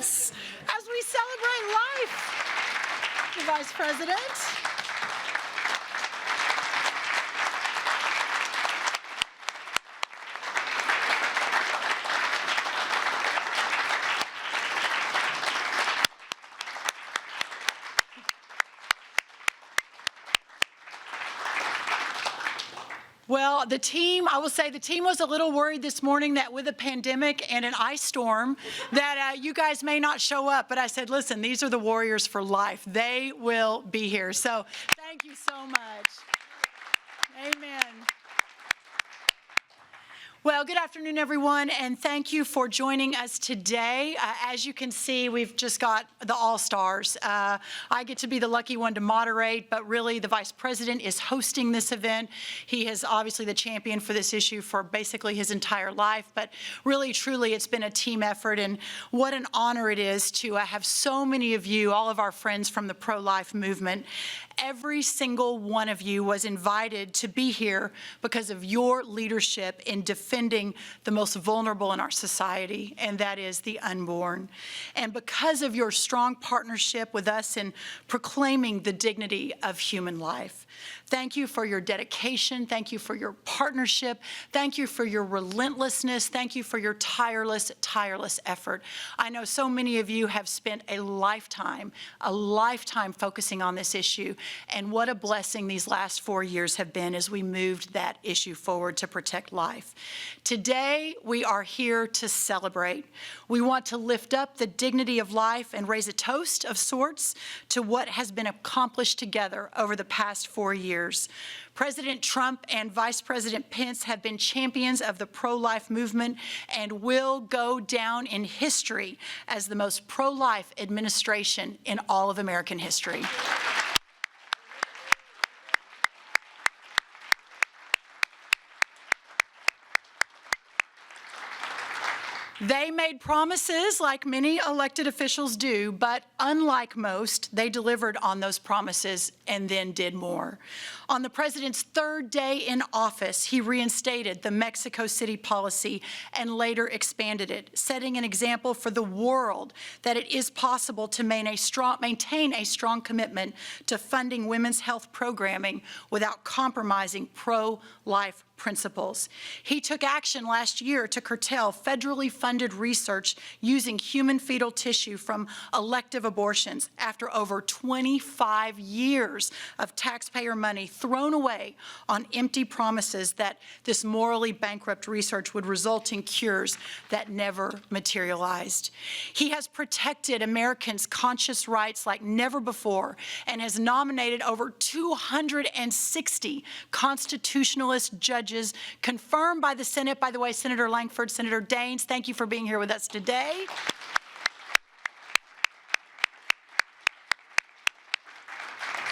Pence as we celebrate life. The Vice President. Well, I will say the team was a little worried this morning that with a pandemic and an ice storm that you guys may not show up. But I said, listen, these are the warriors for life. They will be here. So thank you so much. Amen. Well, good afternoon, everyone, and thank you for joining us today. As you can see, we've just got the all-stars. I get to be the lucky one to moderate, but really the Vice President is hosting this event. He is obviously the champion for this issue for basically his entire life, but really, truly, it's been a team effort, and what an honor it is to have so many of you, all of our friends from the pro-life movement. Every single one of you was invited to be here because of your leadership in defending the most vulnerable in our society, and that is the unborn. And because of your strong partnership with us in proclaiming the dignity of human life. Thank you for your dedication. Thank you for your partnership. Thank you for your relentlessness. Thank you for your tireless effort. I know so many of you have spent a lifetime focusing on this issue. And what a blessing these last 4 years have been as we moved that issue forward to protect life. Today, we are here to celebrate. We want to lift up the dignity of life and raise a toast of sorts to what has been accomplished together over the past 4 years. President Trump and Vice President Pence have been champions of the pro-life movement and will go down in history as the most pro-life administration in all of American history. They made promises like many elected officials do, but unlike most, they delivered on those promises and then did more. On the president's third day in office, he reinstated the Mexico City policy and later expanded it, setting an example for the world that it is possible to maintain a strong commitment to funding women's health programming without compromising pro-life principles. He took action last year to curtail federally funded research using human fetal tissue from elective abortions after over 25 years of taxpayer money thrown away on empty promises that this morally bankrupt research would result in cures that never materialized. He has protected Americans' conscious rights like never before and has nominated over 260 constitutionalist judges confirmed by the Senate. By the way, Senator Langford, Senator Daines, thank you for being here with us today.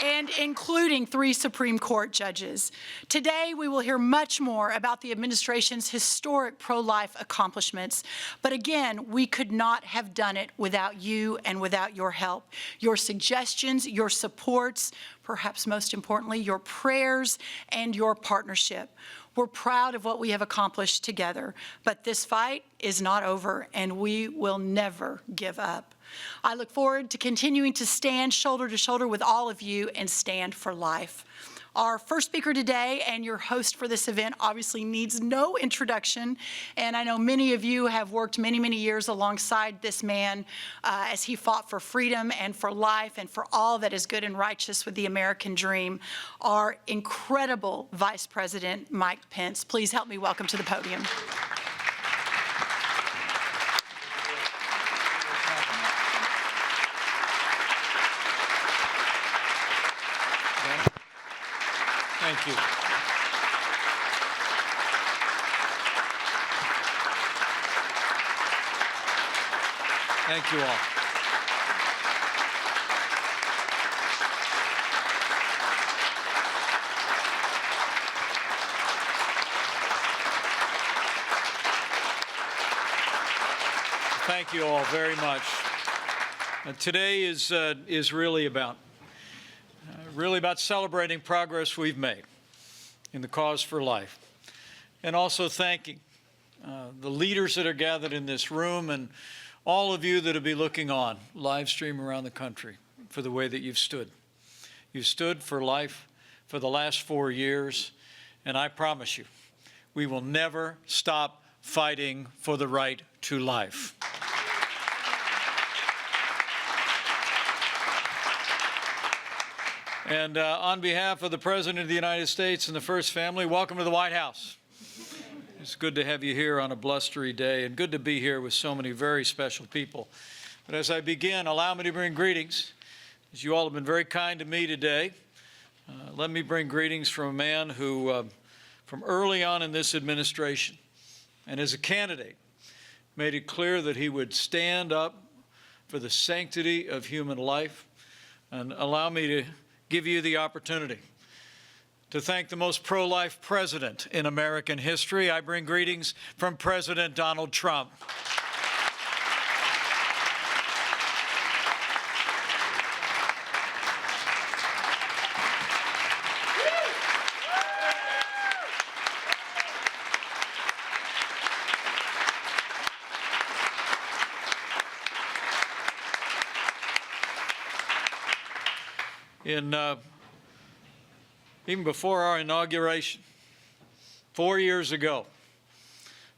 And including 3 Supreme Court judges. Today, we will hear much more about the administration's historic pro-life accomplishments. But again, we could not have done it without you and without your help. Your suggestions, your supports, perhaps most importantly, your prayers and your partnership. We're proud of what we have accomplished together, but this fight is not over, and we will never give up. I look forward to continuing to stand shoulder to shoulder with all of you and stand for life. Our first speaker today and your host for this event obviously needs no introduction, and I know many of you have worked many years alongside this man as he fought for freedom and for life and for all that is good and righteous with the American dream. Our incredible Vice President, Mike Pence. Please help me welcome to the podium. Thank you. Thank you all. Thank you all very much. Today is really about celebrating progress we've made in the cause for life, and also thanking the leaders that are gathered in this room and all of you that will be looking on, live stream around the country, for the way that you've stood. You've stood for life for the last 4 years, and I promise you, we will never stop fighting for the right to life. And on behalf of the President of the United States and the First Family, welcome to the White House. It's good to have you here on a blustery day, and good to be here with so many very special people. But as I begin, allow me to bring greetings, as you all have been very kind to me today. Let me bring greetings from a man who, from early on in this administration, and as a candidate, made it clear that he would stand up for the sanctity of human life. And allow me to give you the opportunity to thank the most pro-life president in American history. I bring greetings from President Donald Trump. Even before our inauguration, 4 years ago,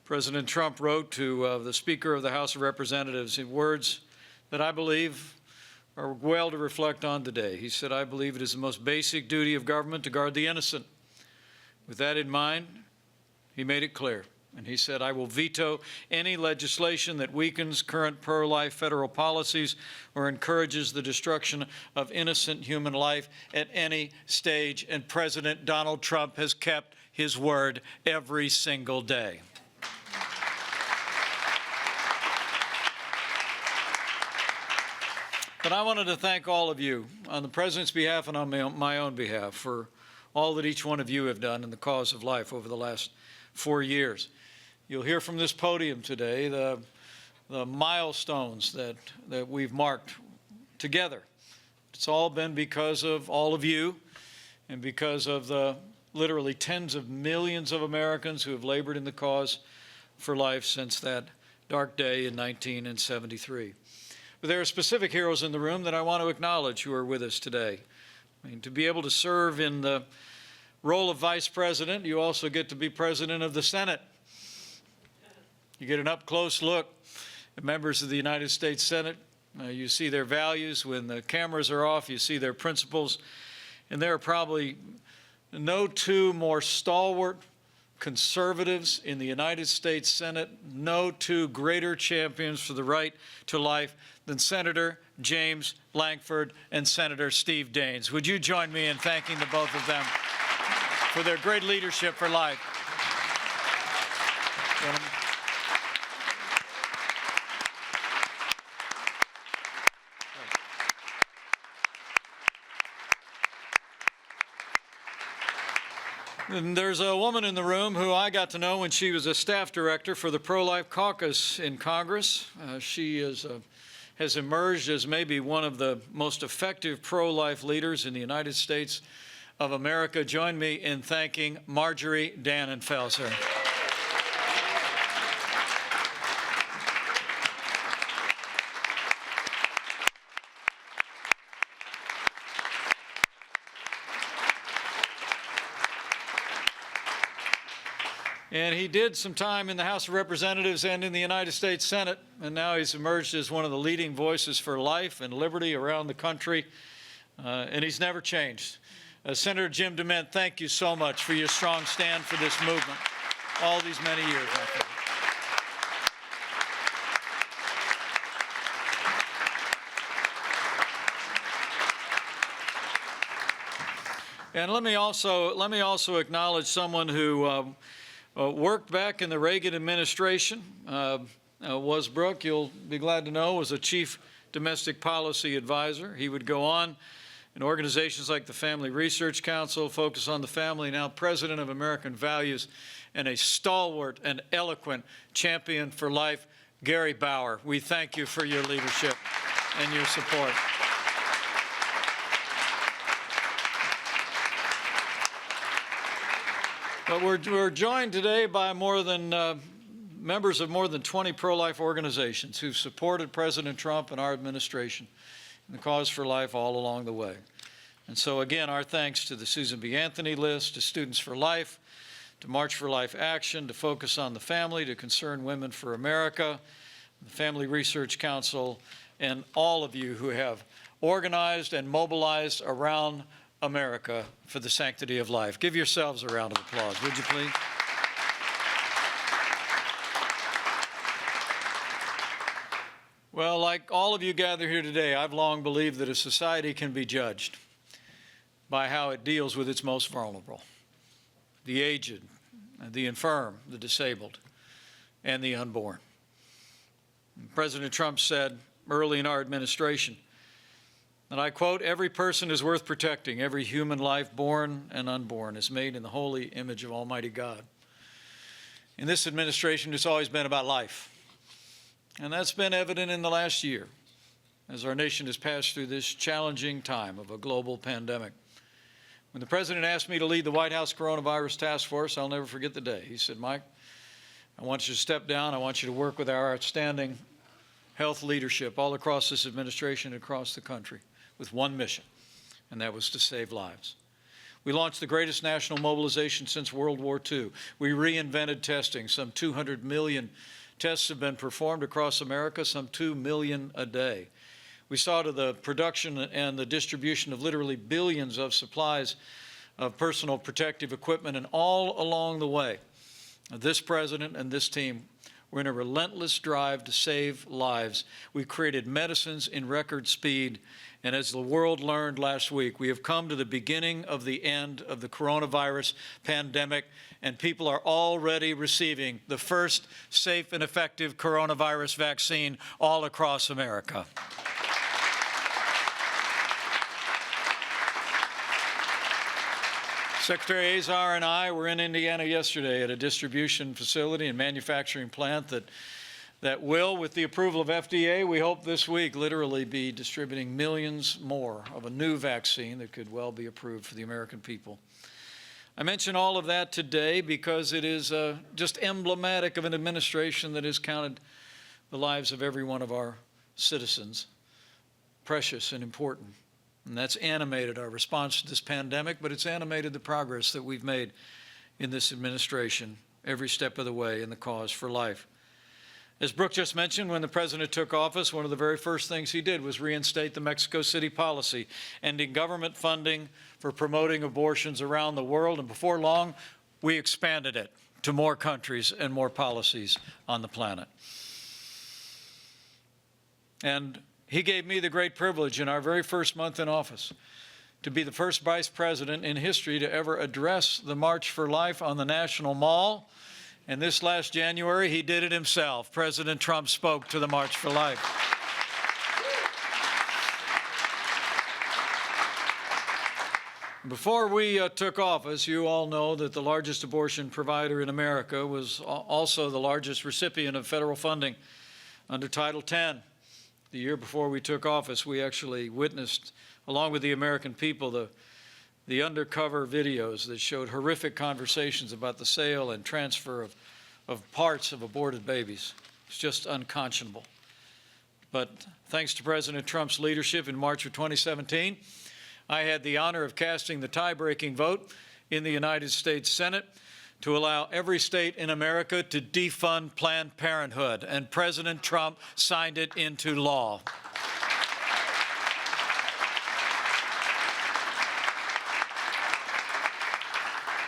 President Trump wrote to the Speaker of the House of Representatives in words that I believe are well to reflect on today. He said, "I believe it is the most basic duty of government to guard the innocent." With that in mind, he made it clear. And he said, "I will veto any legislation that weakens current pro-life federal policies or encourages the destruction of innocent human life at any stage." And President Donald Trump has kept his word every single day. But I wanted to thank all of you on the President's behalf and on my own behalf for all that each one of you have done in the cause of life over the last 4 years. You'll hear from this podium today the milestones that we've marked together. It's all been because of all of you and because of the literally tens of millions of Americans who have labored in the cause for life since that dark day in 1973. But there are specific heroes in the room that I want to acknowledge who are with us today. I mean, to be able to serve in the role of Vice President, you also get to be President of the Senate. You get an up-close look at members of the United States Senate. You see their values. When the cameras are off, you see their principles. And there are probably no two more stalwart conservatives in the United States Senate, no two greater champions for the right to life than Senator James Lankford and Senator Steve Daines. Would you join me in thanking the both of them for their great leadership for life? Gentlemen. And there's a woman in the room who I got to know when she was a staff director for the Pro-Life Caucus in Congress. She has emerged as maybe one of the most effective pro-life leaders in the United States of America. Join me in thanking Marjorie Dannenfelser. And he did some time in the House of Representatives and in the United States Senate, and now he's emerged as one of the leading voices for life and liberty around the country, and he's never changed. Senator Jim DeMint, thank you so much for your strong stand for this movement all these many years. And let me also acknowledge someone who worked back in the Reagan administration. Brooke, you'll be glad to know, was a chief domestic policy advisor. He would go on in organizations like the Family Research Council, Focus on the Family, now president of American Values, and a stalwart and eloquent champion for life, Gary Bauer. We thank you for your leadership and your support. But we're joined today by more than members of more than 20 pro-life organizations who've supported President Trump and our administration in the cause for life all along the way. And so again, our thanks to the Susan B. Anthony list, to Students for Life, to March for Life Action, to Focus on the Family, to Concerned Women for America, the Family Research Council, and all of you who have organized and mobilized around America for the sanctity of life. Give yourselves a round of applause, would you please? Well, like all of you gathered here today, I've long believed that a society can be judged by how it deals with its most vulnerable, the aged, the infirm, the disabled, and the unborn. President Trump said early in our administration, and I quote, "Every person is worth protecting. Every human life, born and unborn, is made in the holy image of Almighty God." In this administration, it's always been about life. And that's been evident in the last year as our nation has passed through this challenging time of a global pandemic. When the President asked me to lead the White House Coronavirus Task Force, I'll never forget the day. He said, "Mike, I want you to step down. I want you to work with our outstanding health leadership all across this administration and across the country with one mission, and that was to save lives." We launched the greatest national mobilization since World War II. We reinvented testing. Some 200 million tests have been performed across America, some 2 million a day. We saw to the production and the distribution of literally billions of supplies of personal protective equipment, and all along the way, this president and this team were in a relentless drive to save lives. We created medicines in record speed, and as the world learned last week, we have come to the beginning of the end of the coronavirus pandemic, and people are already receiving the first safe and effective coronavirus vaccine all across America. Secretary Azar and I were in Indiana yesterday at a distribution facility and manufacturing plant that will, with the approval of FDA, we hope this week, literally be distributing millions more of a new vaccine that could well be approved for the American people. I mention all of that today because it is just emblematic of an administration that has counted the lives of every one of our citizens, precious and important. And that's animated our response to this pandemic, but it's animated the progress that we've made in this administration every step of the way in the cause for life. As Brooke just mentioned, when the president took office, one of the very first things he did was reinstate the Mexico City policy, ending government funding for promoting abortions around the world. And before long, we expanded it to more countries and more policies on the planet. And he gave me the great privilege in our very first month in office to be the first vice president in history to ever address the March for Life on the National Mall. And this last January, he did it himself. President Trump spoke to the March for Life. Before we took office, you all know that the largest abortion provider in America was also the largest recipient of federal funding under Title X. The year before we took office, we actually witnessed, along with the American people, the undercover videos that showed horrific conversations about the sale and transfer of parts of aborted babies. It's just unconscionable. But thanks to President Trump's leadership in March of 2017, I had the honor of casting the tie-breaking vote in the United States Senate to allow every state in America to defund Planned Parenthood, and President Trump signed it into law.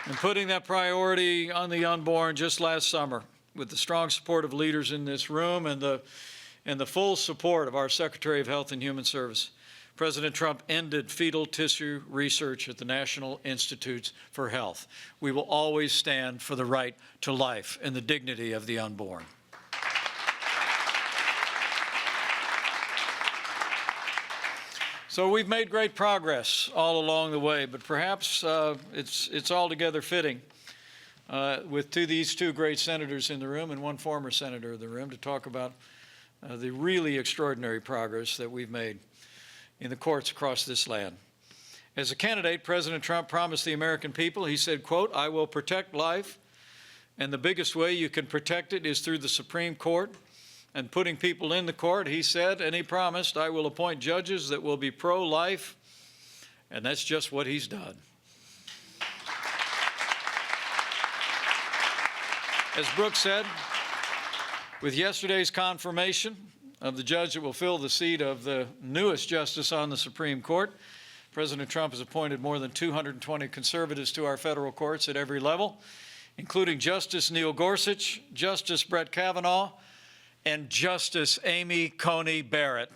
And putting that priority on the unborn just last summer, with the strong support of leaders in this room and the full support of our Secretary of Health and Human Services, President Trump ended fetal tissue research at the National Institutes for Health. We will always stand for the right to life and the dignity of the unborn. So we've made great progress all along the way, but perhaps it's altogether fitting with these two great senators in the room and one former senator in the room to talk about the really extraordinary progress that we've made in the courts across this land. As a candidate, President Trump promised the American people, he said, quote, "I will protect life And the biggest way you can protect it is through the Supreme Court and putting people in the court. He said and he promised, I will appoint judges that will be pro-life, and that's just what he's done. As Brooke said, with yesterday's confirmation of the judge that will fill the seat of the newest justice on the Supreme Court, President Trump has appointed more than 220 conservatives to our federal courts at every level, including Justice Neil Gorsuch, Justice Brett Kavanaugh, and Justice Amy Coney Barrett.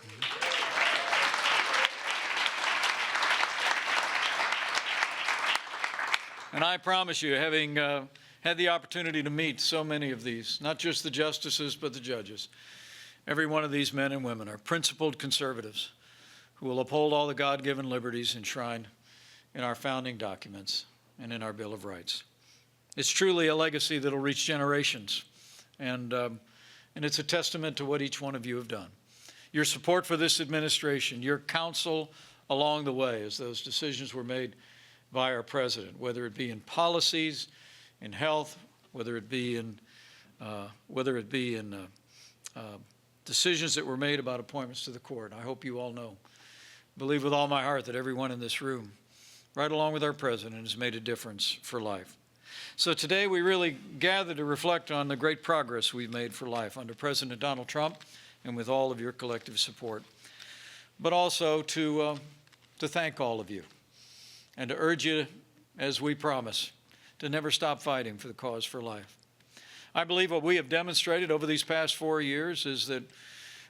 And I promise you, having had the opportunity to meet so many of these, not just the justices, but the judges, every one of these men and women are principled conservatives who will uphold all the God-given liberties enshrined in our founding documents and in our Bill of Rights. It's truly a legacy that will reach generations, and it's a testament to what each one of you have done. Your support for this administration, your counsel along the way as those decisions were made by our president, whether it be in policies, in health, whether it be in decisions that were made about appointments to the court. I hope you all know, believe with all my heart that everyone in this room, right along with our president, has made a difference for life. So today we really gather to reflect on the great progress we've made for life under President Donald Trump and with all of your collective support, but also to thank all of you and to urge you, as we promise, to never stop fighting for the cause for life. I believe what we have demonstrated over these past 4 years is that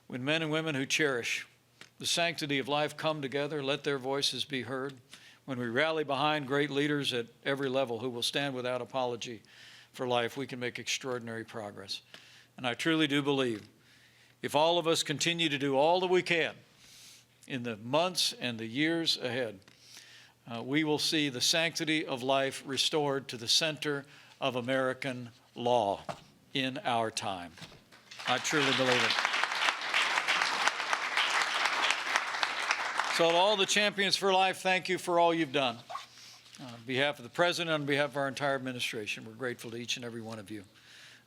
when men and women who cherish the sanctity of life come together, let their voices be heard, when we rally behind great leaders at every level who will stand without apology for life, we can make extraordinary progress. And I truly do believe if all of us continue to do all that we can in the months and the years ahead, we will see the sanctity of life restored to the center of American law in our time. I truly believe it. So to all the champions for life, thank you for all you've done. On behalf of the President, on behalf of our entire administration, we're grateful to each and every one of you.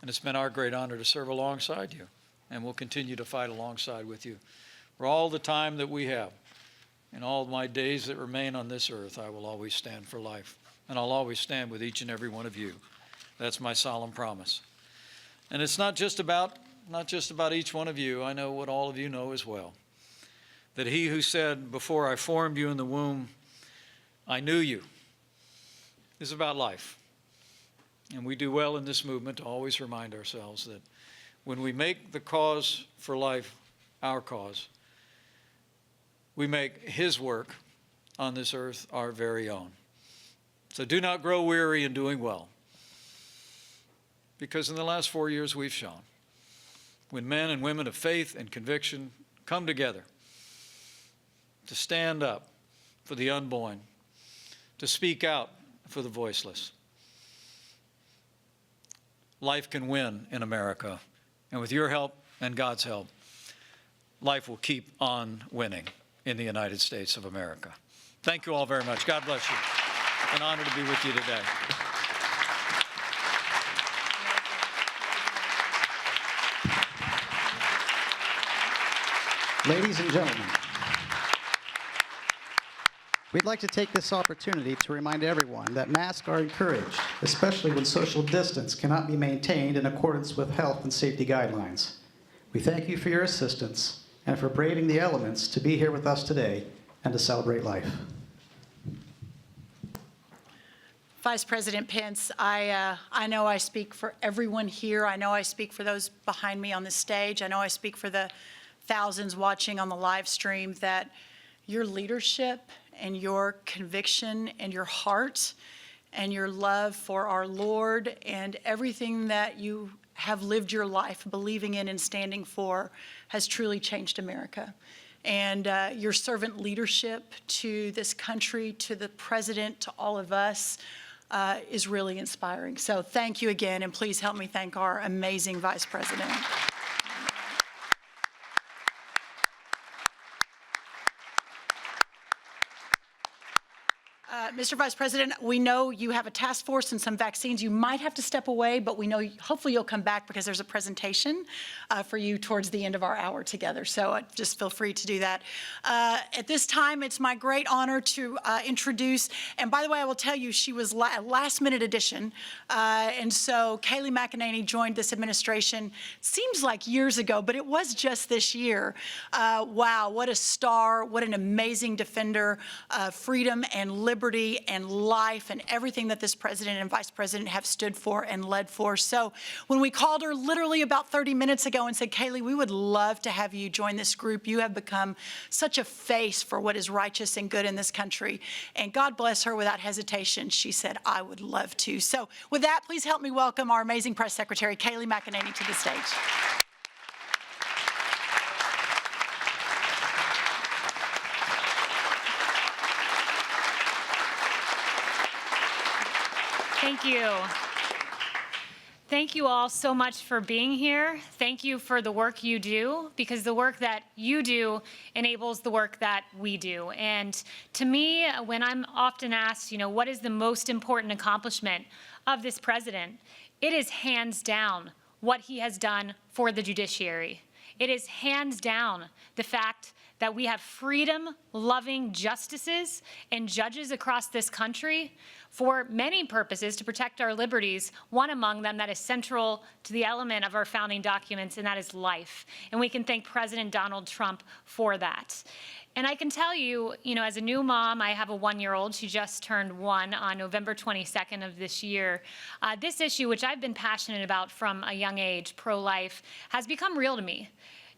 And it's been our great honor to serve alongside you, and we'll continue to fight alongside with you. For all the time that we have, in all my days that remain on this earth, I will always stand for life, and I'll always stand with each and every one of you. That's my solemn promise. And it's not just about each one of you. I know what all of you know as well, that he who said, before I formed you in the womb, I knew you, is about life. And we do well in this movement to always remind ourselves that when we make the cause for life our cause, we make his work on this earth our very own. So do not grow weary in doing well, because in the last 4 years we've shown when men and women of faith and conviction come together to stand up for the unborn, to speak out for the voiceless, life can win in America. And with your help and God's help, life will keep on winning in the United States of America. Thank you all very much. God bless you. An honor to be with you today. Ladies and gentlemen, we'd like to take this opportunity to remind everyone that masks are encouraged, especially when social distance cannot be maintained in accordance with health and safety guidelines. We thank you for your assistance and for braving the elements to be here with us today and to celebrate life. Vice President Pence, I know I speak for everyone here. I know I speak for those behind me on the stage. I know I speak for the thousands watching on the live stream that your leadership and your conviction and your heart and your love for our Lord and everything that you have lived your life believing in and standing for has truly changed America. And your servant leadership to this country, to the president, to all of us is really inspiring. So thank you again, and please help me thank our amazing Vice President. Mr. Vice President, we know you have a task force and some vaccines. You might have to step away, but we know hopefully you'll come back because there's a presentation for you towards the end of our hour together. So just feel free to do that. At this time, it's my great honor to introduce, and by the way, I will tell you, she was a last-minute addition. And so Kayleigh McEnany joined this administration, seems like years ago, but it was just this year. Wow, what a star, what an amazing defender of freedom and liberty and life and everything that this president and vice president have stood for and led for. So when we called her literally about 30 minutes ago and said, Kayleigh, we would love to have you join this group. You have become such a face for what is righteous and good in this country. And God bless her, without hesitation, she said, I would love to. So with that, please help me welcome our amazing press secretary, Kayleigh McEnany, to the stage. Thank you. Thank you all so much for being here. Thank you for the work you do, because the work that you do enables the work that we do. And to me, when I'm often asked, what is the most important accomplishment of this president, it is hands down what he has done for the judiciary. It is hands down the fact that we have freedom-loving justices and judges across this country for many purposes to protect our liberties, one among them that is central to the element of our founding documents, and that is life. And we can thank President Donald Trump for that. And I can tell you, as a new mom, I have a 1-year-old. She just turned 1 on November 22nd of this year. This issue, which I've been passionate about from a young age, pro-life, has become real to me.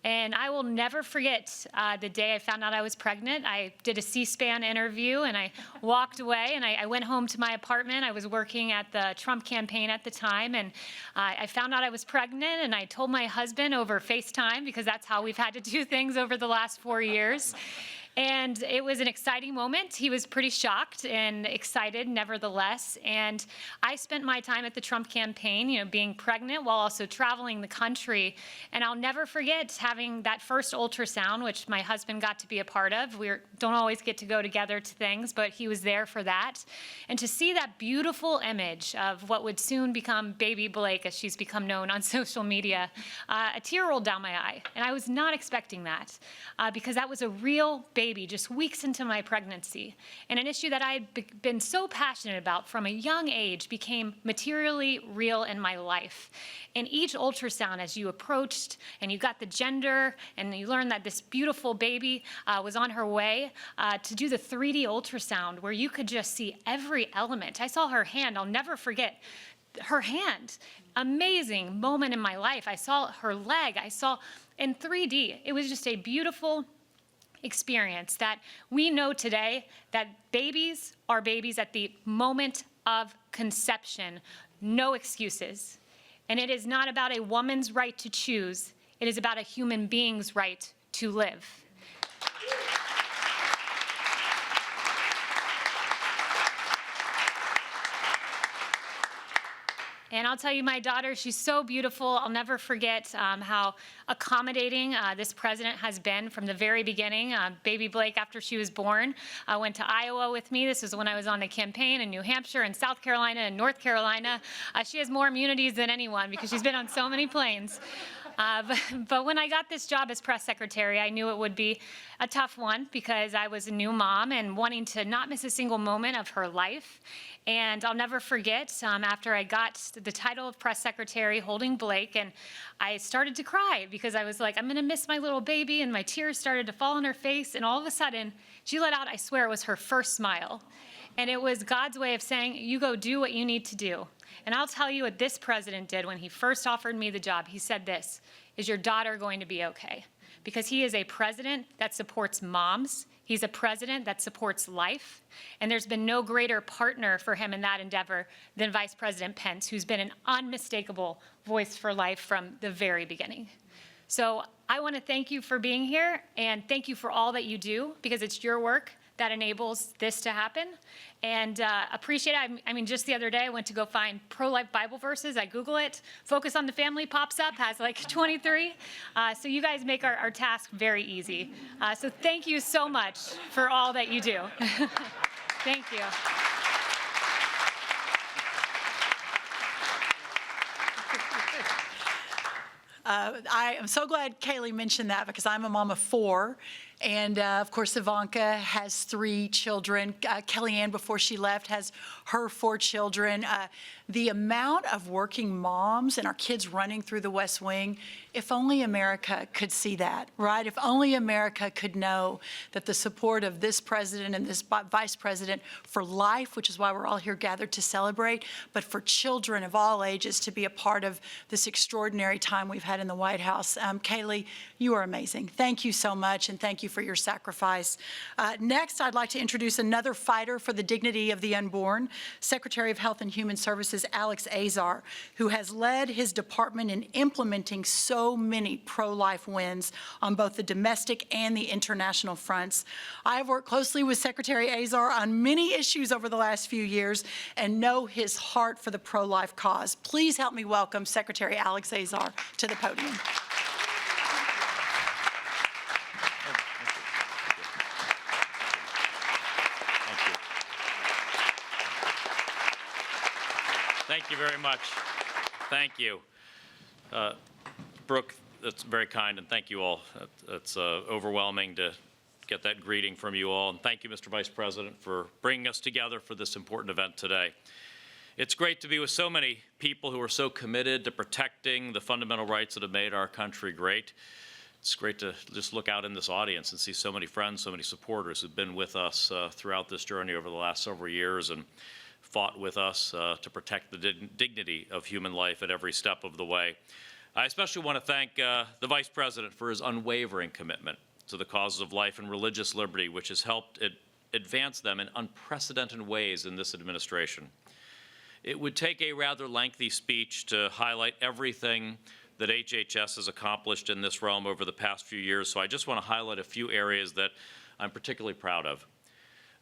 And I will never forget the day I found out I was pregnant. I did a C-SPAN interview, and I walked away, and I went home to my apartment. I was working at the Trump campaign at the time, and I found out I was pregnant, and I told my husband over FaceTime, because that's how we've had to do things over the last 4 years. And it was an exciting moment. He was pretty shocked and excited, nevertheless. And I spent my time at the Trump campaign, being pregnant while also traveling the country. And I'll never forget having that first ultrasound, which my husband got to be a part of. We don't always get to go together to things, but he was there for that. And to see that beautiful image of what would soon become baby Blake, as she's become known on social media, a tear rolled down my eye. And I was not expecting that, because that was a real baby just weeks into my pregnancy. And an issue that I had been so passionate about from a young age became materially real in my life. And each ultrasound, as you approached and you got the gender and you learned that this beautiful baby was on her way, to do the 3D ultrasound where you could just see every element. I saw her hand. I'll never forget her hand. Amazing moment in my life. I saw her leg. I saw in 3D. It was just a beautiful experience that we know today that babies are babies at the moment of conception. No excuses. And it is not about a woman's right to choose. It is about a human being's right to live. And I'll tell you, my daughter, she's so beautiful. I'll never forget how accommodating this president has been from the very beginning. Baby Blake, after she was born, went to Iowa with me. This was when I was on the campaign in New Hampshire and South Carolina and North Carolina. She has more immunities than anyone because she's been on so many planes. But when I got this job as press secretary, I knew it would be a tough one because I was a new mom and wanting to not miss a single moment of her life. And I'll never forget, after I got the title of press secretary holding Blake, and I started to cry because I was like, I'm going to miss my little baby, and my tears started to fall on her face, and all of a sudden, she let out, I swear it was her first smile. And it was God's way of saying, you go do what you need to do. And I'll tell you what this president did when he first offered me the job. He said this, is your daughter going to be okay? Because he is a president that supports moms. He's a president that supports life. And there's been no greater partner for him in that endeavor than Vice President Pence, who's been an unmistakable voice for life from the very beginning. So I want to thank you for being here, and thank you for all that you do, because it's your work that enables this to happen. And appreciate it. I mean, just the other day, I went to go find pro-life Bible verses. I Google it. Focus on the Family pops up, has like 23. So you guys make our task very easy. So thank you so much for all that you do. Thank you. I am so glad Kaylee mentioned that because I'm a mom of 4. And of course, Ivanka has 3 children. Kellyanne, before she left, has her 4 children. The amount of working moms and our kids running through the West Wing, if only America could see that, right? If only America could know that the support of this president and this vice president for life, which is why we're all here gathered to celebrate, but for children of all ages to be a part of this extraordinary time we've had in the White House. Kaylee, you are amazing. Thank you so much, and thank you for your sacrifice. Next, I'd like to introduce another fighter for the dignity of the unborn, Secretary of Health and Human Services Alex Azar, who has led his department in implementing so many pro-life wins on both the domestic and the international fronts. I have worked closely with Secretary Azar on many issues over the last few years and know his heart for the pro-life cause. Please help me welcome Secretary Alex Azar to the podium. Thank you very much. Thank you. Brooke, that's very kind, and thank you all. It's overwhelming to get that greeting from you all. And thank you, Mr. Vice President, for bringing us together for this important event today. It's great to be with so many people who are so committed to protecting the fundamental rights that have made our country great. It's great to just look out in this audience and see so many friends, so many supporters who've been with us throughout this journey over the last several years and fought with us to protect the dignity of human life at every step of the way. I especially want to thank the Vice President for his unwavering commitment to the causes of life and religious liberty, which has helped advance them in unprecedented ways in this administration. It would take a rather lengthy speech to highlight everything that HHS has accomplished in this realm over the past few years, so I just want to highlight a few areas that I'm particularly proud of.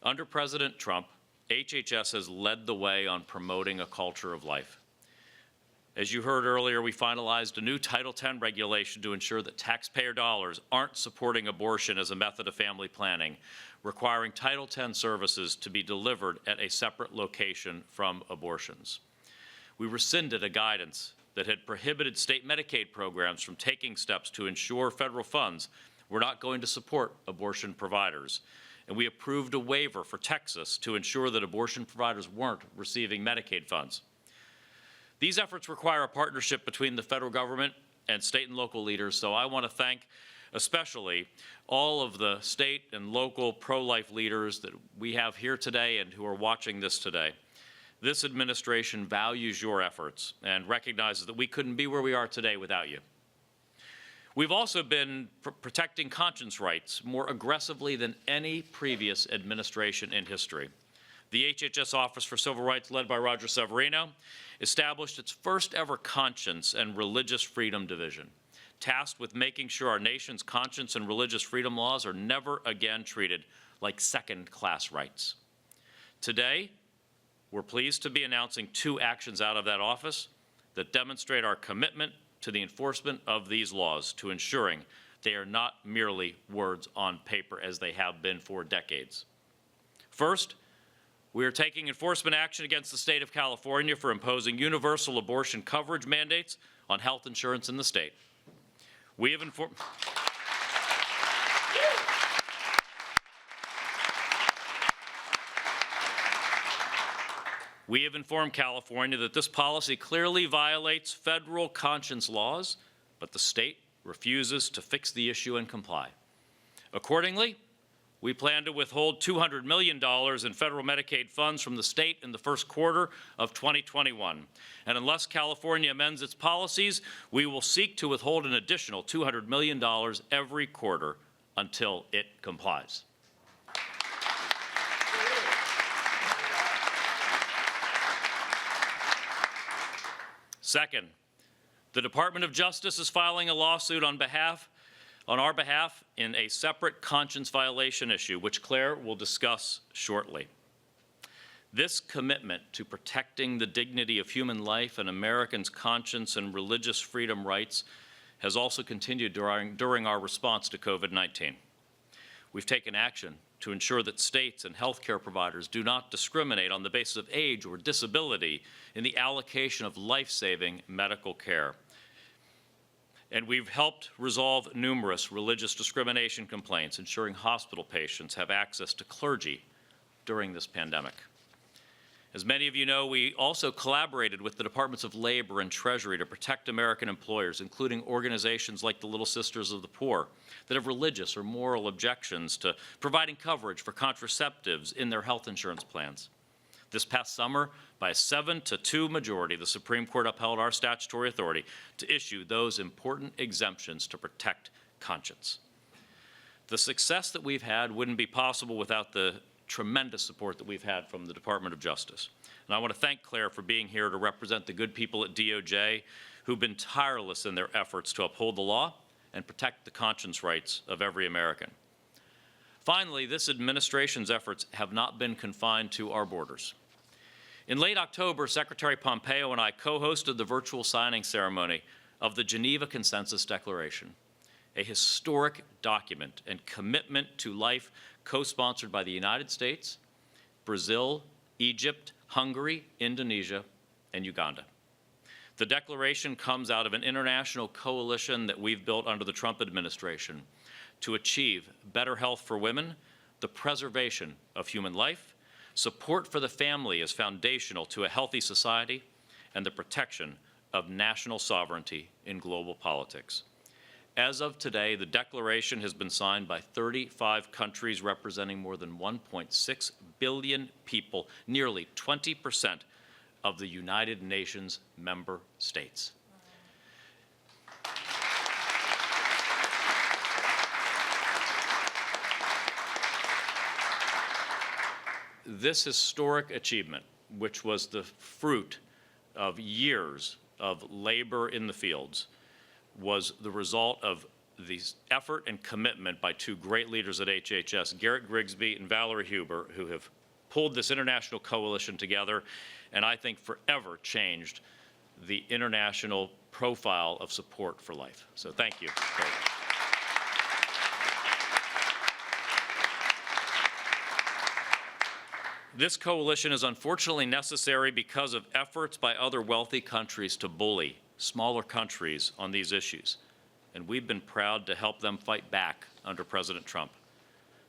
Under President Trump, HHS has led the way on promoting a culture of life. As you heard earlier, we finalized a new Title X regulation to ensure that taxpayer dollars aren't supporting abortion as a method of family planning, requiring Title X services to be delivered at a separate location from abortions. We rescinded a guidance that had prohibited state Medicaid programs from taking steps to ensure federal funds were not going to support abortion providers. And we approved a waiver for Texas to ensure that abortion providers weren't receiving Medicaid funds. These efforts require a partnership between the federal government and state and local leaders, so I want to thank especially all of the state and local pro-life leaders that we have here today and who are watching this today. This administration values your efforts and recognizes that we couldn't be where we are today without you. We've also been protecting conscience rights more aggressively than any previous administration in history. The HHS Office for Civil Rights, led by Roger Severino, established its first ever Conscience and Religious Freedom Division, tasked with making sure our nation's conscience and religious freedom laws are never again treated like second-class rights. Today, we're pleased to be announcing 2 actions out of that office that demonstrate our commitment to the enforcement of these laws, to ensuring they are not merely words on paper as they have been for decades. First, we are taking enforcement action against the state of California for imposing universal abortion coverage mandates on health insurance in the state. We have informed California that this policy clearly violates federal conscience laws, but the state refuses to fix the issue and comply. Accordingly, we plan to withhold $200 million in federal Medicaid funds from the state in the first quarter of 2021. And unless California amends its policies, we will seek to withhold an additional $200 million every quarter until it complies. Second, the Department of Justice is filing a lawsuit on our behalf in a separate conscience violation issue, which Claire will discuss shortly. This commitment to protecting the dignity of human life and Americans' conscience and religious freedom rights has also continued during our response to COVID-19. We've taken action to ensure that states and healthcare providers do not discriminate on the basis of age or disability in the allocation of life-saving medical care. And we've helped resolve numerous religious discrimination complaints, ensuring hospital patients have access to clergy during this pandemic. As many of you know, we also collaborated with the Departments of Labor and Treasury to protect American employers, including organizations like the Little Sisters of the Poor that have religious or moral objections to providing coverage for contraceptives in their health insurance plans. This past summer, by a 7-2 majority, the Supreme Court upheld our statutory authority to issue those important exemptions to protect conscience. The success that we've had wouldn't be possible without the tremendous support that we've had from the Department of Justice. And I want to thank Claire for being here to represent the good people at DOJ who've been tireless in their efforts to uphold the law and protect the conscience rights of every American. Finally, this administration's efforts have not been confined to our borders. In late October, Secretary Pompeo and I co-hosted the virtual signing ceremony of the Geneva Consensus Declaration, a historic document and commitment to life co-sponsored by the United States, Brazil, Egypt, Hungary, Indonesia, and Uganda. The declaration comes out of an international coalition that we've built under the Trump administration to achieve better health for women, the preservation of human life, support for the family is foundational to a healthy society, and the protection of national sovereignty in global politics. As of today, the declaration has been signed by 35 countries representing more than 1.6 billion people, nearly 20% of the United Nations member states. This historic achievement, which was the fruit of years of labor in the fields, was the result of the effort and commitment by two great leaders at HHS, Garrett Grigsby and Valerie Huber, who have pulled this international coalition together and I think forever changed the international profile of support for life. So thank you. This coalition is unfortunately necessary because of efforts by other wealthy countries to bully smaller countries on these issues, and we've been proud to help them fight back under President Trump.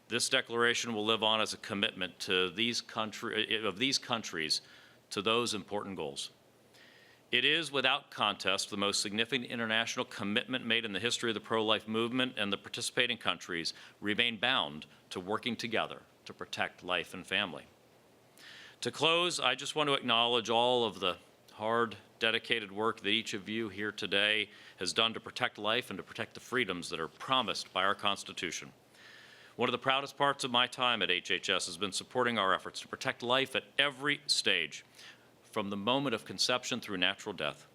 This declaration will live on as a commitment to these countries to those important goals. It is, without contest, the most significant international commitment made in the history of the pro-life movement, and the participating countries remain bound to working together to protect life and family. To close, I just want to acknowledge all of the hard, dedicated work that each of you here today has done to protect life and to protect the freedoms that are promised by our Constitution. One of the proudest parts of my time at HHS has been supporting our efforts to protect life at every stage, from the moment of conception through natural death,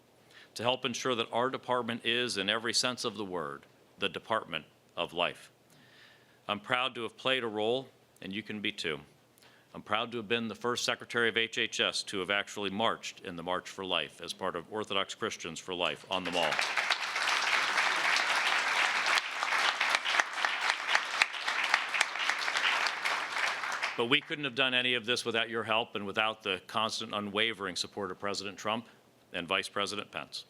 to help ensure that our department is, in every sense of the word, the Department of Life. I'm proud to have played a role, and you can be too. I'm proud to have been the first Secretary of HHS to have actually marched in the March for Life as part of Orthodox Christians for Life on the Mall. But we couldn't have done any of this without your help and without the constant, unwavering support of President Trump and Vice President Pence.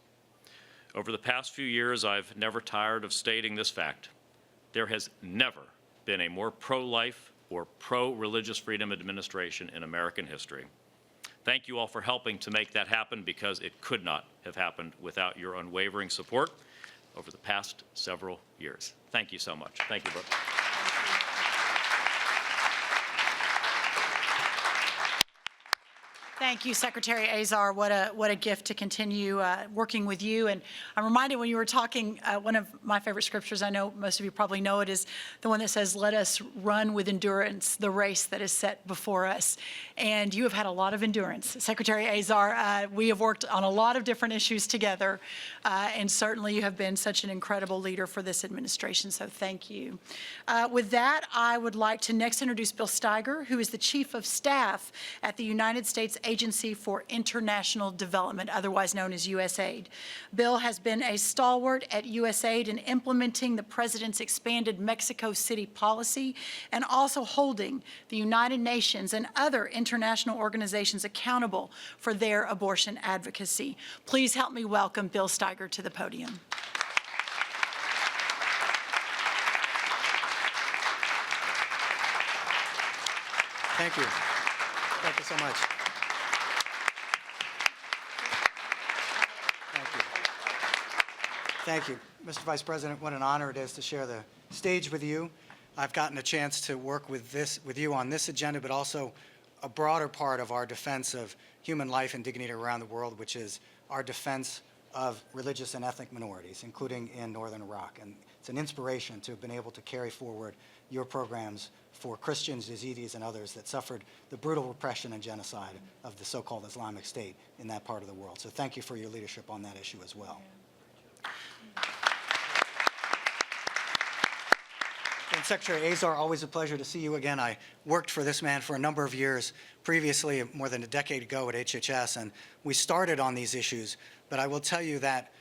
Over the past few years, I've never tired of stating this fact. There has never been a more pro-life or pro-religious freedom administration in American history. Thank you all for helping to make that happen, because it could not have happened without your unwavering support over the past several years. Thank you so much. Thank you, Brooke. Thank you, Secretary Azar. What a gift to continue working with you. And I'm reminded when you were talking, one of my favorite scriptures, I know most of you probably know it, is the one that says, "Let us run with endurance the race that is set before us." And you have had a lot of endurance. Secretary Azar, we have worked on a lot of different issues together, and certainly you have been such an incredible leader for this administration, so thank you. With that, I would like to next introduce Bill Steiger, who is the Chief of Staff at the United States Agency for International Development, otherwise known as USAID. Bill has been a stalwart at USAID in implementing the President's expanded Mexico City policy and also holding the United Nations and other international organizations accountable for their abortion advocacy. Please help me welcome Bill Steiger to the podium. Thank you. Thank you so much. Thank you. Thank you. Mr. Vice President, what an honor it is to share the stage with you. I've gotten a chance to work with you on this agenda, but also a broader part of our defense of human life and dignity around the world, which is our defense of religious and ethnic minorities, including in northern Iraq. And it's an inspiration to have been able to carry forward your programs for Christians, Yazidis, and others that suffered the brutal repression and genocide of the so-called Islamic State in that part of the world. So thank you for your leadership on that issue as well. And Secretary Azar, always a pleasure to see you again. I worked for this man for a number of years previously, more than a decade ago at HHS, and we started on these issues. But I will tell you that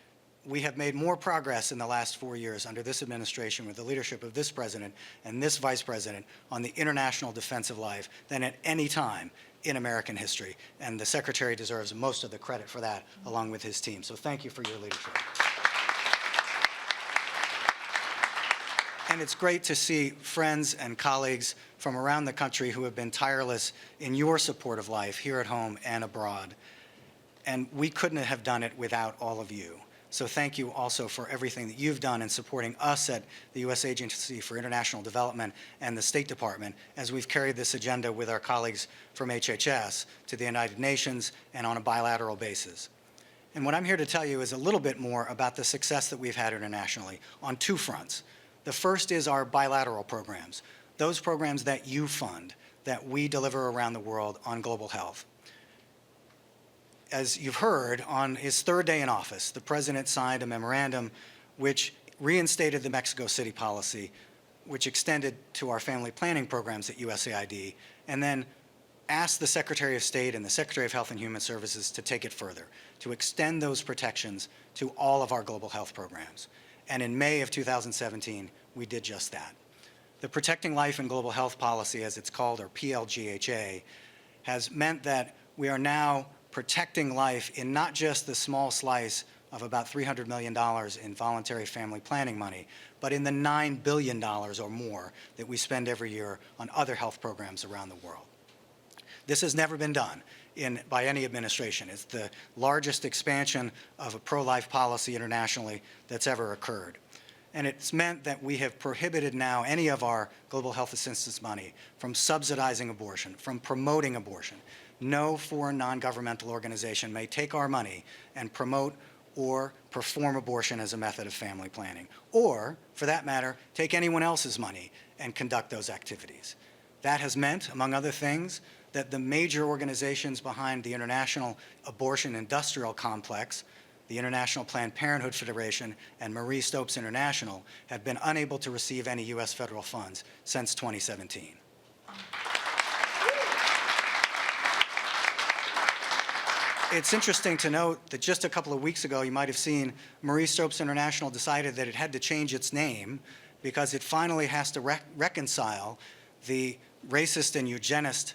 we have made more progress in the last 4 years under this administration with the leadership of this president and this vice president on the international defense of life than at any time in American history. And the Secretary deserves most of the credit for that, along with his team. So thank you for your leadership. And it's great to see friends and colleagues from around the country who have been tireless in your support of life here at home and abroad. And we couldn't have done it without all of you. So thank you also for everything that you've done in supporting us at the U.S. Agency for International Development and the State Department as we've carried this agenda with our colleagues from HHS to the United Nations and on a bilateral basis. And what I'm here to tell you is a little bit more about the success that we've had internationally on two fronts. The first is our bilateral programs, those programs that you fund, that we deliver around the world on global health. As you've heard, on his third day in office, the president signed a memorandum which reinstated the Mexico City policy, which extended to our family planning programs at USAID, and then asked the Secretary of State and the Secretary of Health and Human Services to take it further, to extend those protections to all of our global health programs. And in May of 2017, we did just that. The Protecting Life and Global Health Policy, as it's called, or PLGHA, has meant that we are now protecting life in not just the small slice of about $300 million in voluntary family planning money, but in the $9 billion or more that we spend every year on other health programs around the world. This has never been done by any administration. It's the largest expansion of a pro-life policy internationally that's ever occurred. And it's meant that we have prohibited now any of our global health assistance money from subsidizing abortion, from promoting abortion. No foreign non-governmental organization may take our money and promote or perform abortion as a method of family planning, or, for that matter, take anyone else's money and conduct those activities. That has meant, among other things, that the major organizations behind the International Abortion Industrial Complex, the International Planned Parenthood Federation, and Marie Stopes International have been unable to receive any U.S. federal funds since 2017. It's interesting to note that just a couple of weeks ago, you might have seen Marie Stopes International decided that it had to change its name because it finally has to reconcile the racist and eugenist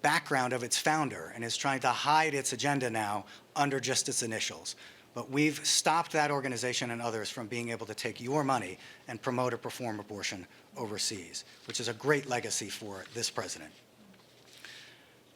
background of its founder and is trying to hide its agenda now under just its initials. But we've stopped that organization and others from being able to take your money and promote or perform abortion overseas, which is a great legacy for this president.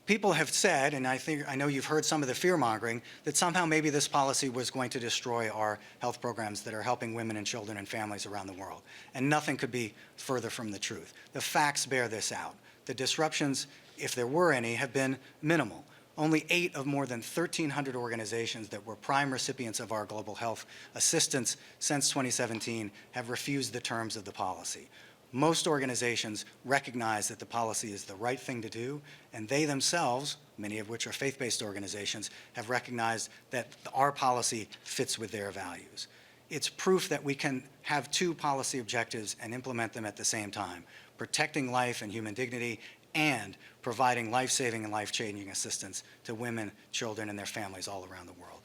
People have said, and I know you've heard some of the fear-mongering, that somehow maybe this policy was going to destroy our health programs that are helping women and children and families around the world. And nothing could be further from the truth. The facts bear this out. The disruptions, if there were any, have been minimal. Only 8 of more than 1,300 organizations that were prime recipients of our global health assistance since 2017 have refused the terms of the policy. Most organizations recognize that the policy is the right thing to do, and they themselves, many of which are faith-based organizations, have recognized that our policy fits with their values. It's proof that we can have 2 policy objectives and implement them at the same time: protecting life and human dignity and providing life-saving and life-changing assistance to women, children, and their families all around the world.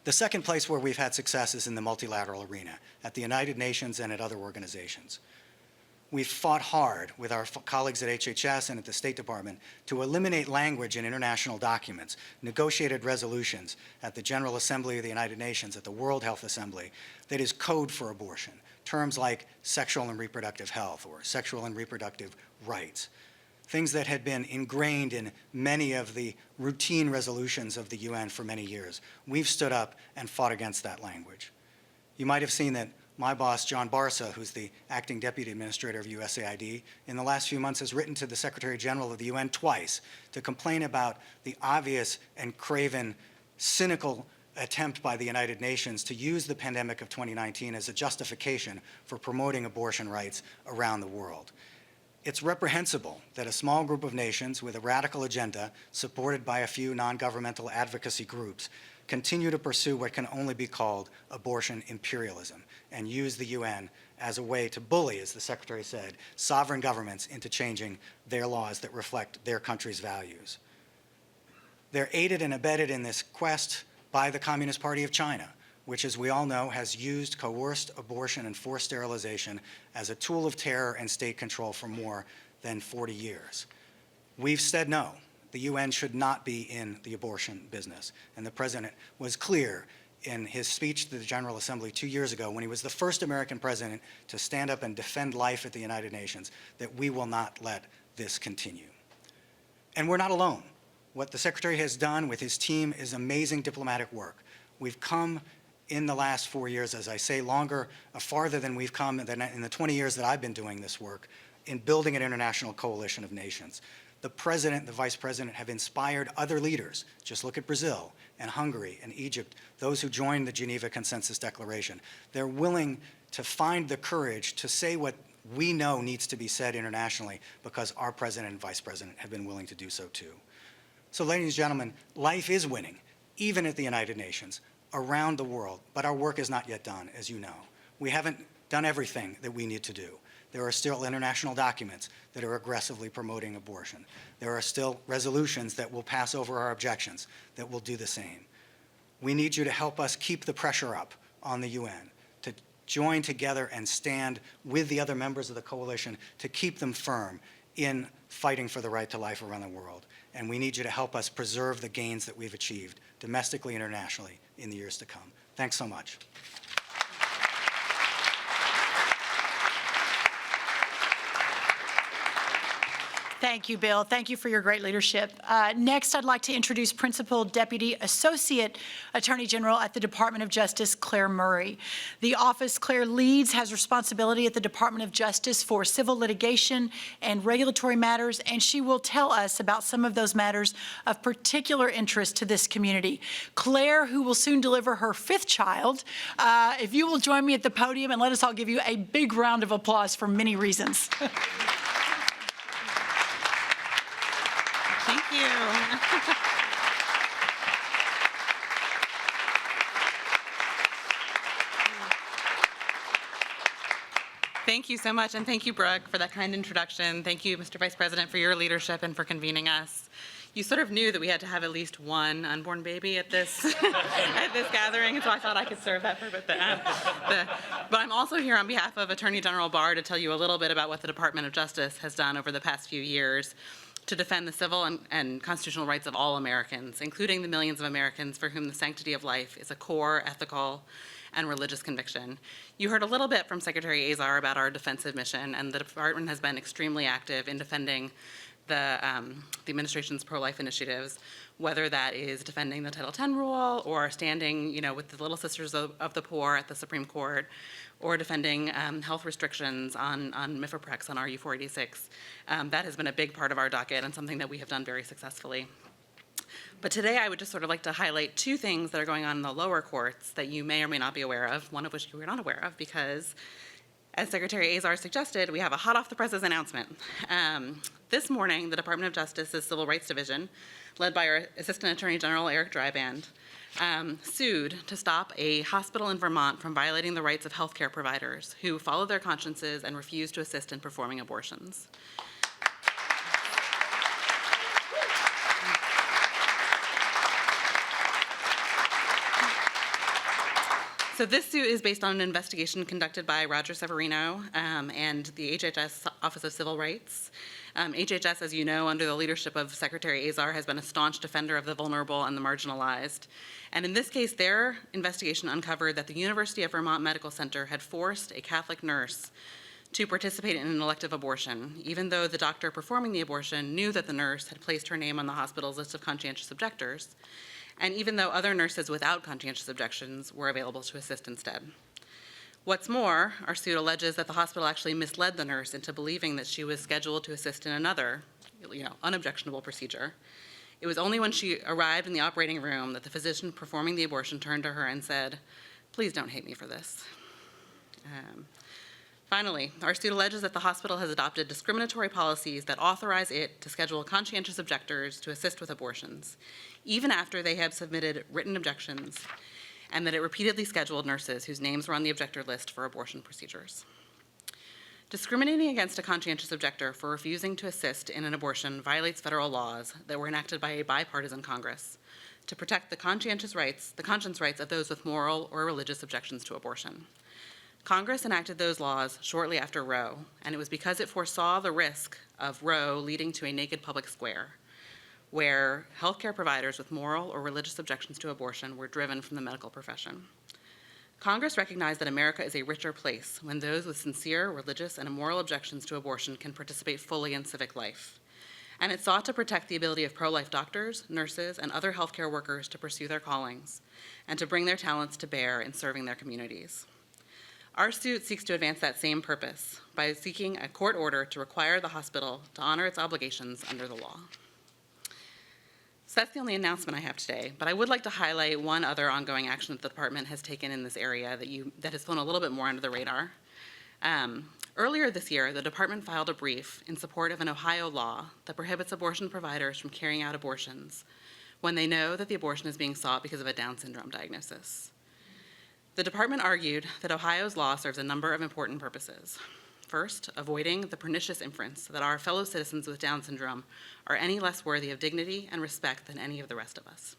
The second place where we've had success is in the multilateral arena, at the United Nations and at other organizations. We've fought hard with our colleagues at HHS and at the State Department to eliminate language in international documents, negotiated resolutions at the General Assembly of the United Nations, at the World Health Assembly, that is code for abortion. Terms like sexual and reproductive health or sexual and reproductive rights. things that had been ingrained in many of the routine resolutions of the UN for many years. We've stood up and fought against that language. You might have seen that my boss, John Barsa, who's the acting deputy administrator of USAID, in the last few months has written to the Secretary General of the UN twice to complain about the obvious and craven, cynical attempt by the United Nations to use the pandemic of 2019 as a justification for promoting abortion rights around the world. It's reprehensible that a small group of nations with a radical agenda, supported by a few non-governmental advocacy groups, continue to pursue what can only be called abortion imperialism and use the UN as a way to bully, as the Secretary said, sovereign governments into changing their laws that reflect their country's values. They're aided and abetted in this quest by the Communist Party of China, which, as we all know, has used coerced abortion and forced sterilization as a tool of terror and state control for more than 40 years. We've said no. The UN should not be in the abortion business. And the President was clear in his speech to the General Assembly 2 years ago, when he was the first American president to stand up and defend life at the United Nations, that we will not let this continue. And we're not alone. What the Secretary has done with his team is amazing diplomatic work. We've come in the last 4 years, as I say, farther than we've come in the 20 years that I've been doing this work in building an international coalition of nations. The President, the Vice President have inspired other leaders. Just look at Brazil and Hungary and Egypt, those who joined the Geneva Consensus Declaration. They're willing to find the courage to say what we know needs to be said internationally because our President and Vice President have been willing to do so too. So, ladies and gentlemen, life is winning, even at the United Nations, around the world, but our work is not yet done, as you know. We haven't done everything that we need to do. There are still international documents that are aggressively promoting abortion. There are still resolutions that will pass over our objections that will do the same. We need you to help us keep the pressure up on the UN, to join together and stand with the other members of the coalition to keep them firm in fighting for the right to life around the world. And we need you to help us preserve the gains that we've achieved domestically and internationally in the years to come. Thanks so much. Thank you, Bill. Thank you for your great leadership. Next, I'd like to introduce Principal Deputy Associate Attorney General at the Department of Justice, Claire Murray. The office Claire leads has responsibility at the Department of Justice for civil litigation and regulatory matters, and she will tell us about some of those matters of particular interest to this community. Claire, who will soon deliver her 5th child, if you will join me at the podium and let us all give you a big round of applause for many reasons. Thank you. Thank you so much, and thank you, Brooke, for that kind introduction. Thank you, Mr. Vice President, for your leadership and for convening us. You sort of knew that we had to have at least one unborn baby at this at this gathering, so I thought I could serve that purpose. But I'm also here on behalf of Attorney General Barr to tell you a little bit about what the Department of Justice has done over the past few years to defend the civil and constitutional rights of all Americans, including the millions of Americans for whom the sanctity of life is a core ethical and religious conviction. You heard a little bit from Secretary Azar about our defensive mission, and the department has been extremely active in defending the administration's pro-life initiatives, whether that is defending the Title X rule or standing, with the Little Sisters of the Poor at the Supreme Court, or defending health restrictions on Mifeprex on RU 486. That has been a big part of our docket and something that we have done very successfully. But today I would just sort of like to highlight 2 things that are going on in the lower courts that you may or may not be aware of, one of which you are not aware of, because as Secretary Azar suggested, we have a hot off the presses announcement. This morning, the Department of Justice's Civil Rights Division, led by our Assistant Attorney General Eric Dryband, sued to stop a hospital in Vermont from violating the rights of healthcare providers who follow their consciences and refuse to assist in performing abortions. So this suit is based on an investigation conducted by Roger Severino and the HHS Office of Civil Rights. HHS, as you know, under the leadership of Secretary Azar, has been a staunch defender of the vulnerable and the marginalized. And in this case, their investigation uncovered that the University of Vermont Medical Center had forced a Catholic nurse to participate in an elective abortion, even though the doctor performing the abortion knew that the nurse had placed her name on the hospital's list of conscientious objectors, and even though other nurses without conscientious objections were available to assist instead. What's more, our suit alleges that the hospital actually misled the nurse into believing that she was scheduled to assist in another, unobjectionable procedure. It was only when she arrived in the operating room that the physician performing the abortion turned to her and said, "Please don't hate me for this." Finally, our suit alleges that the hospital has adopted discriminatory policies that authorize it to schedule conscientious objectors to assist with abortions, even after they have submitted written objections, and that it repeatedly scheduled nurses whose names were on the objector list for abortion procedures. Discriminating against a conscientious objector for refusing to assist in an abortion violates federal laws that were enacted by a bipartisan Congress to protect the conscience rights of those with moral or religious objections to abortion. Congress enacted those laws shortly after Roe, and it was because it foresaw the risk of Roe leading to a naked public square, where healthcare providers with moral or religious objections to abortion were driven from the medical profession. Congress recognized that America is a richer place when those with sincere religious and moral objections to abortion can participate fully in civic life. And it sought to protect the ability of pro-life doctors, nurses, and other healthcare workers to pursue their callings and to bring their talents to bear in serving their communities. Our suit seeks to advance that same purpose by seeking a court order to require the hospital to honor its obligations under the law. So that's the only announcement I have today, but I would like to highlight one other ongoing action that the department has taken in this area that has flown a little bit more under the radar. Earlier this year, the department filed a brief in support of an Ohio law that prohibits abortion providers from carrying out abortions when they know that the abortion is being sought because of a Down syndrome diagnosis. The department argued that Ohio's law serves a number of important purposes. First, avoiding the pernicious inference that our fellow citizens with Down syndrome are any less worthy of dignity and respect than any of the rest of us.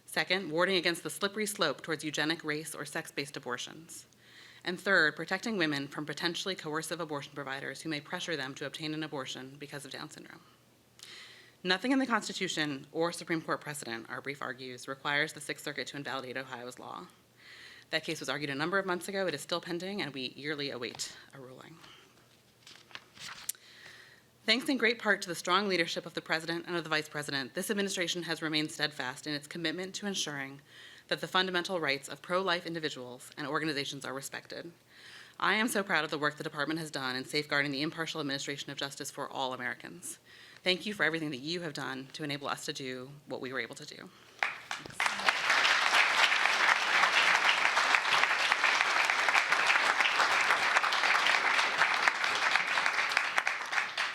Second, warding against the slippery slope towards eugenic, race, or sex-based abortions. And third, protecting women from potentially coercive abortion providers who may pressure them to obtain an abortion because of Down syndrome. Nothing in the Constitution or Supreme Court precedent, our brief argues, requires the Sixth Circuit to invalidate Ohio's law. That case was argued a number of months ago. It is still pending, and we eagerly await a ruling. Thanks in great part to the strong leadership of the President and of the Vice President, this administration has remained steadfast in its commitment to ensuring that the fundamental rights of pro-life individuals and organizations are respected. I am so proud of the work the department has done in safeguarding the impartial administration of justice for all Americans. Thank you for everything that you have done to enable us to do what we were able to do. Thanks.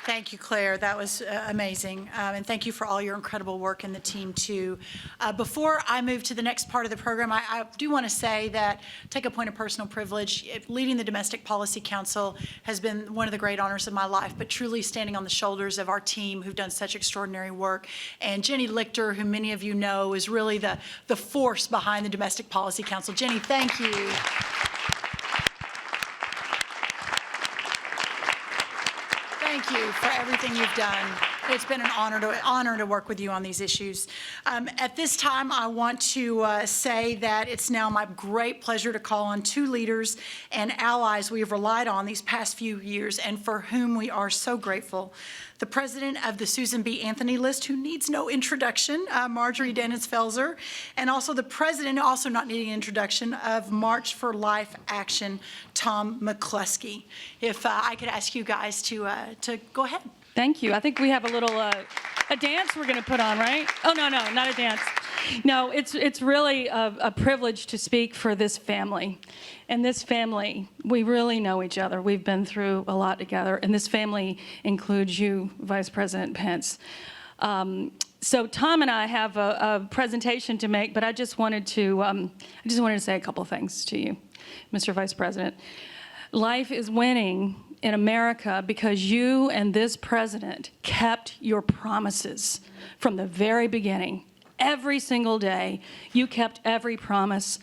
Thank you, Claire. That was amazing. And thank you for all your incredible work and the team, too. Before I move to the next part of the program, I do want to say that, take a point of personal privilege, leading the Domestic Policy Council has been one of the great honors of my life, but truly standing on the shoulders of our team who've done such extraordinary work. And Jenny Lichter, who many of you know, is really the force behind the Domestic Policy Council. Jenny, thank you. Thank you for everything you've done. It's been an honor to work with you on these issues. At this time, I want to say that it's now my great pleasure to call on two leaders and allies we have relied on these past few years and for whom we are so grateful. The president of the Susan B. Anthony List, who needs no introduction, Marjorie Dennis Felser, and also the president, also not needing an introduction, of March for Life Action, Tom McCluskey. If I could ask you guys to go ahead. Thank you. I think we have a little a dance we're going to put on, right? Oh, no, not a dance. No, it's really a privilege to speak for this family. And this family, we really know each other. We've been through a lot together. And this family includes you, Vice President Pence. So Tom and I have a presentation to make, but I just wanted to say a couple things to you, Mr. Vice President. Life is winning in America because you and this president kept your promises from the very beginning. Every single day, you kept every promise.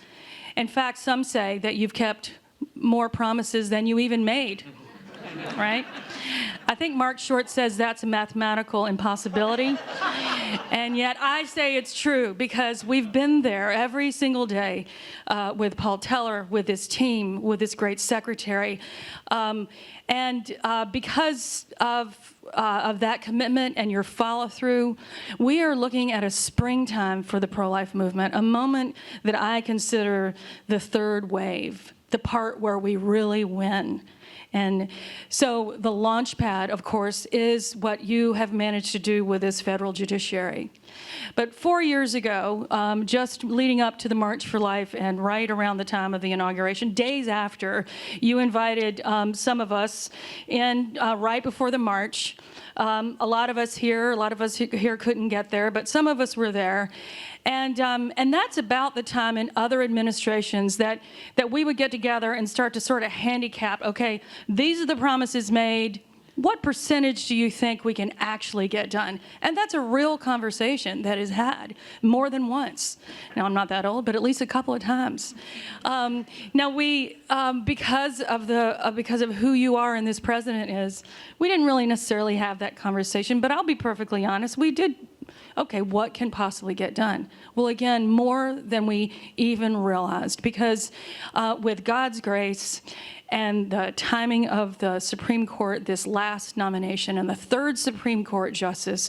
In fact, some say that you've kept more promises than you even made, right? I think Mark Short says that's a mathematical impossibility. And yet I say it's true because we've been there every single day with Paul Teller, with his team, with his great secretary. And because of that commitment and your follow-through, we are looking at a springtime for the pro-life movement, a moment that I consider the third wave, the part where we really win. And so the launch pad, of course, is what you have managed to do with this federal judiciary. But 4 years ago, just leading up to the March for Life and right around the time of the inauguration, days after, you invited some of us in right before the march. A lot of us here couldn't get there, but some of us were there. And that's about the time in other administrations that we would get together and start to sort of handicap, okay, these are the promises made. What percentage do you think we can actually get done? And that's a real conversation that is had more than once. Now, I'm not that old, but at least a couple of times. Now, we, because of who you are and this president is, we didn't really necessarily have that conversation, but I'll be perfectly honest, we did. Okay, what can possibly get done? Well, again, more than we even realized, because with God's grace and the timing of the Supreme Court, this last nomination, and the third Supreme Court justice,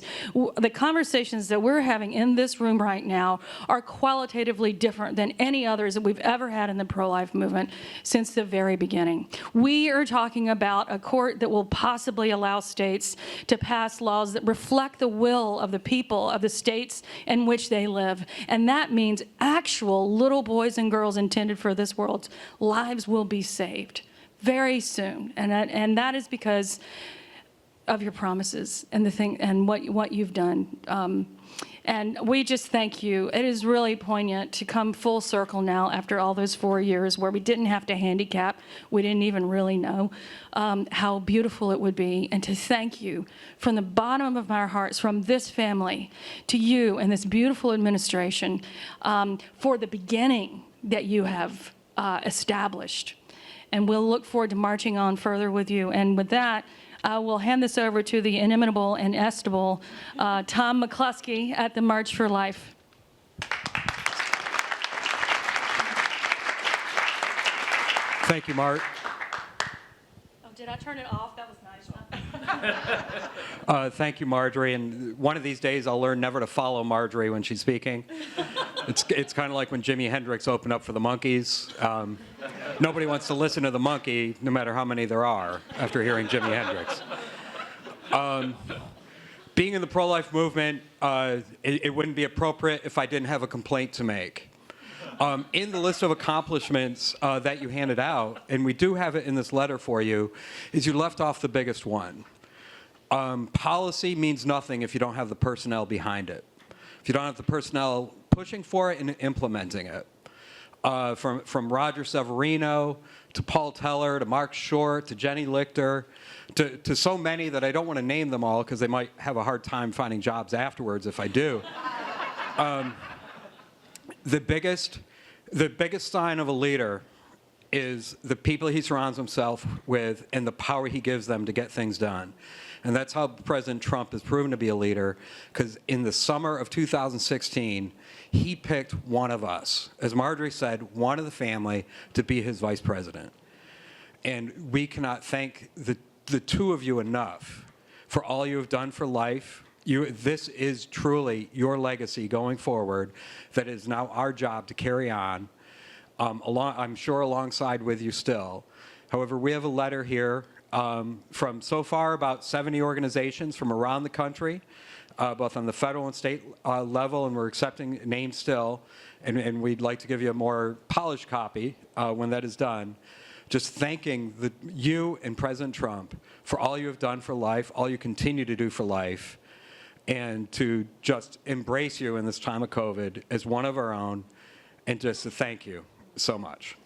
the conversations that we're having in this room right now are qualitatively different than any others that we've ever had in the pro-life movement since the very beginning. We are talking about a court that will possibly allow states to pass laws that reflect the will of the people of the states in which they live. And that means actual little boys and girls intended for this world's lives will be saved very soon, and that is because of your promises and what you've done. And we just thank you. It is really poignant to come full circle now after all those 4 years where we didn't have to handicap. We didn't even really know how beautiful it would be. And to thank you from the bottom of our hearts, from this family to you and this beautiful administration for the beginning that you have established. And we'll look forward to marching on further with you. And with that, I will hand this over to the inimitable and estimable Tom McCluskey at the March for Life. Thank you, Mart. Oh, did I turn it off? That was nice, huh? Thank you, Marjorie. And one of these days, I'll learn never to follow Marjorie when she's speaking. It's kind of like when Jimi Hendrix opened up for the Monkees. Nobody wants to listen to the monkey, no matter how many there are, after hearing Jimi Hendrix. Being in the pro-life movement, it wouldn't be appropriate if I didn't have a complaint to make. In the list of accomplishments that you handed out, and we do have it in this letter for you, is you left off the biggest one. Policy means nothing if you don't have the personnel behind it. If you don't have the personnel pushing for it and implementing it. From Roger Severino to Paul Teller to Mark Short to Jenny Lichter to so many that I don't want to name them all because they might have a hard time finding jobs afterwards if I do. The biggest sign of a leader is the people he surrounds himself with and the power he gives them to get things done. And that's how President Trump has proven to be a leader, because in the summer of 2016, he picked one of us, as Marjorie said, one of the family, to be his vice president. And we cannot thank the two of you enough for all you have done for life. This is truly your legacy going forward that is now our job to carry on, I'm sure alongside with you still. However, we have a letter here from so far about 70 organizations from around the country, both on the federal and state level, and we're accepting names still, and we'd like to give you a more polished copy when that is done, just thanking you and President Trump for all you have done for life, all you continue to do for life, and to just embrace you in this time of COVID as one of our own, and just to thank you so much.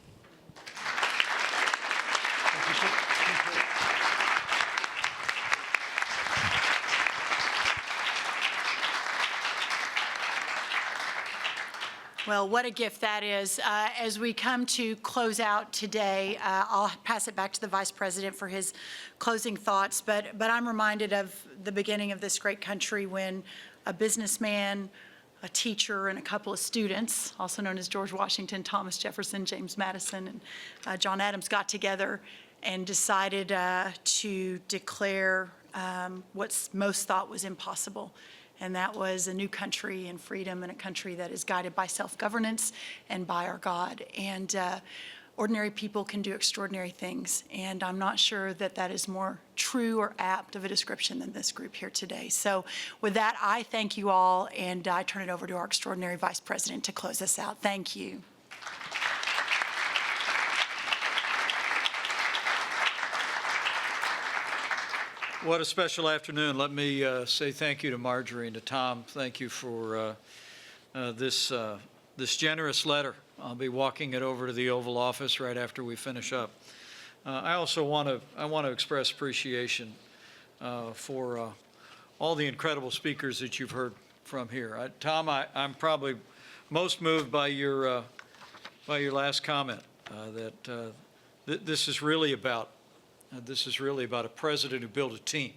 Well, what a gift that is. As we come to close out today, I'll pass it back to the Vice President for his closing thoughts, but I'm reminded of the beginning of this great country when a businessman, a teacher, and a couple of students, also known as George Washington, Thomas Jefferson, James Madison, and John Adams, got together and decided to declare what most thought was impossible. And that was a new country and freedom, and a country that is guided by self-governance and by our God. And ordinary people can do extraordinary things. And I'm not sure that that is more true or apt of a description than this group here today. So with that, I thank you all, and I turn it over to our extraordinary Vice President to close us out. Thank you. What a special afternoon. Let me say thank you to Marjorie and to Tom. Thank you for this generous letter. I'll be walking it over to the Oval Office right after we finish up. I also want to express appreciation for all the incredible speakers that you've heard from here. Tom, I'm probably most moved by your last comment that this is really about a president who built a team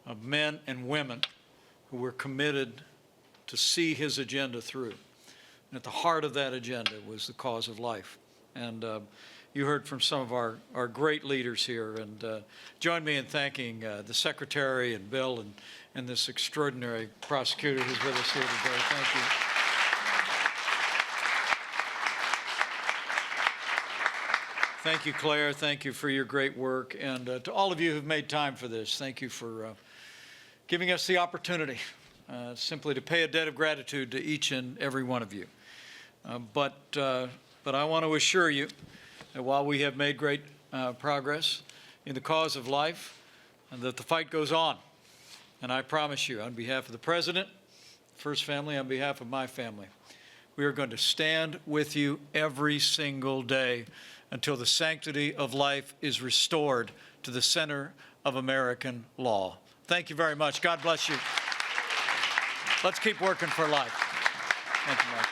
of men and women who were committed to see his agenda through. And at the heart of that agenda was the cause of life. And you heard from some of our great leaders here. And join me in thanking the Secretary and Bill and this extraordinary prosecutor who's with us here today. Thank you. Thank you, Claire. Thank you for your great work. And to all of you who've made time for this, thank you for giving us the opportunity simply to pay a debt of gratitude to each and every one of you. But I want to assure you that while we have made great progress in the cause of life, that the fight goes on. And I promise you, on behalf of the President, First Family, on behalf of my family, we are going to stand with you every single day until the sanctity of life is restored to the center of American law. Thank you very much. God bless you. Let's keep working for life. Thank you, Mark.